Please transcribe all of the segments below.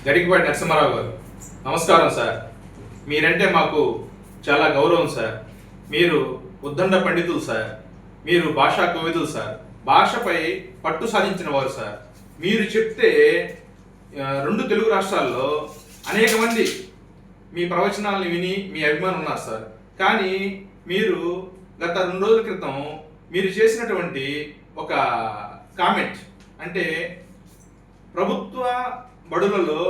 గడికిపాటి నరసింహారావు గారు, నమస్కారం సార్. మీరంటే మాకు చాలా గౌరవం సార్. మీరు ఉద్దండ పండితులు సార్. మీరు భాషా కవితులు సార్. భాషపై పట్టు సాధించిన వారు సార్. మీరు చెప్తే 2 తెలుగు రాష్ట్రాల్లో అనేక మంది మీ ప్రవచనాలను విని మీ అభిమానులు ఉన్నారు సార్. కానీ మీరు గత 2 రోజుల క్రితం మీరు చేసినటువంటి ఒక కామెంట్, అంటే ప్రభుత్వ బడులలో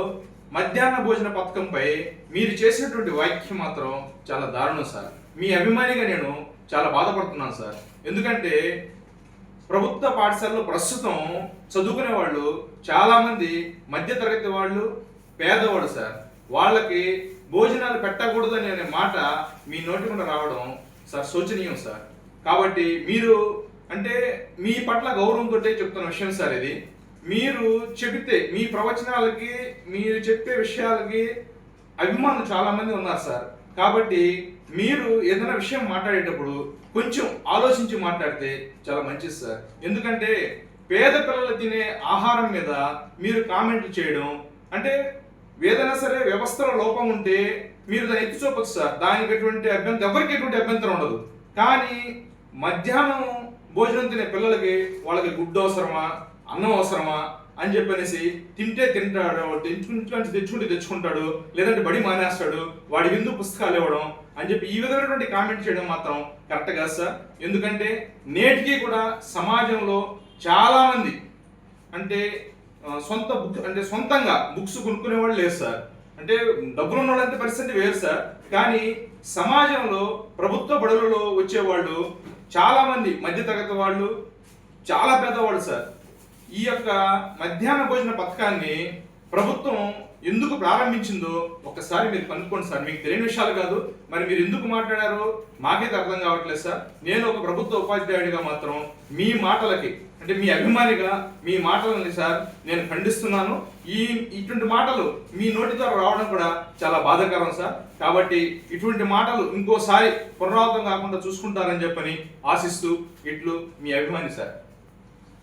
మధ్యాహ్న భోజన పథకంపై మీరు చేసినటువంటి వ్యాఖ్య మాత్రం చాలా దారుణం సార్. మీ అభిమానిగా నేను చాలా బాధపడుతున్నాను సార్. ఎందుకంటే ప్రభుత్వ పాఠశాలలో ప్రస్తుతం చదువుకునే వాళ్ళు చాలామంది మధ్యతరగతి వాళ్ళు, పేదవాళ్ళు సార్. వాళ్ళకి భోజనాలు పెట్టకూడదు అనే మాట మీ నోటి గుండా రావడం సార్ శోచనీయం సార్. కాబట్టి మీరు అంటే మీ పట్ల గౌరవంతో చెప్తున్న విషయం సార్ ఇది. మీరు చెబితే మీ ప్రవచనాలకి, మీరు చెప్పే విషయాలకి అభిమానులు చాలా మంది ఉన్నారు సార్. కాబట్టి మీరు ఏదైనా విషయం మాట్లాడేటప్పుడు కొంచెం ఆలోచించి మాట్లాడితే చాలా మంచిది సార్. ఎందుకంటే పేద పిల్లలు తినే ఆహారం మీద మీరు కామెంట్లు చేయడం అంటే ఏదైనా సరే వ్యవస్థలో లోపం ఉంటే మీరు దాన్ని ఎత్తి చూపచ్చు సార్. దానికి ఎవరికి ఎటువంటి అభ్యంతరం ఉండదు. కానీ మధ్యాహ్నం భోజనం తినే పిల్లలకి వాళ్ళకి గుడ్డు అవసరమా, అన్నం అవసరమా అని చెప్పనేసి తింటే తింటాడు, తెచ్చుకుంటాడు, లేదంటే బడి మానేస్తాడు, వాడి విందు పుస్తకాలు ఇవ్వడం అని చెప్పి ఈ విధమైనటువంటి కామెంట్ చేయడం మాత్రం కరెక్ట్ కాదు సార్. ఎందుకంటే నేటికి కూడా సమాజంలో చాలా మంది అంటే సొంతంగా బుక్స్ కొనుక్కునే వాళ్ళు లేరు సార్. అంటే డబ్బులు ఉన్న వాళ్ళంటే పరిస్థితి వేరు సార్. కానీ సమాజంలో ప్రభుత్వ బడులలో వచ్చేవాళ్ళు చాలా మంది మధ్యతరగతి వాళ్ళు, చాలా పేదవాళ్ళు సార్. ఈ యొక్క మధ్యాహ్న భోజన పథకాన్ని ప్రభుత్వం ఎందుకు ప్రారంభించిందో ఒక్కసారి మీరు కనుక్కోండి సార్. మీకు తెలియని విషయాలు కాదు. మరి మీరు ఎందుకు మాట్లాడారో మాకైతే అర్థం కావట్లేదు సార్. నేను ఒక ప్రభుత్వ ఉపాధ్యాయుడిగా మాత్రం మీ మాటలకి, అంటే మీ అభిమానిగా మీ మాటలని సార్ నేను ఖండిస్తున్నాను. ఇటువంటి మాటలు మీ నోటి ద్వారా రావడం కూడా చాలా బాధాకరం సార్. కాబట్టి ఇటువంటి మాటలు ఇంకోసారి పునరావృతం కాకుండా చూసుకుంటారని చెప్పని ఆశిస్తూ ఇట్లు మీ అభిమాని సార్.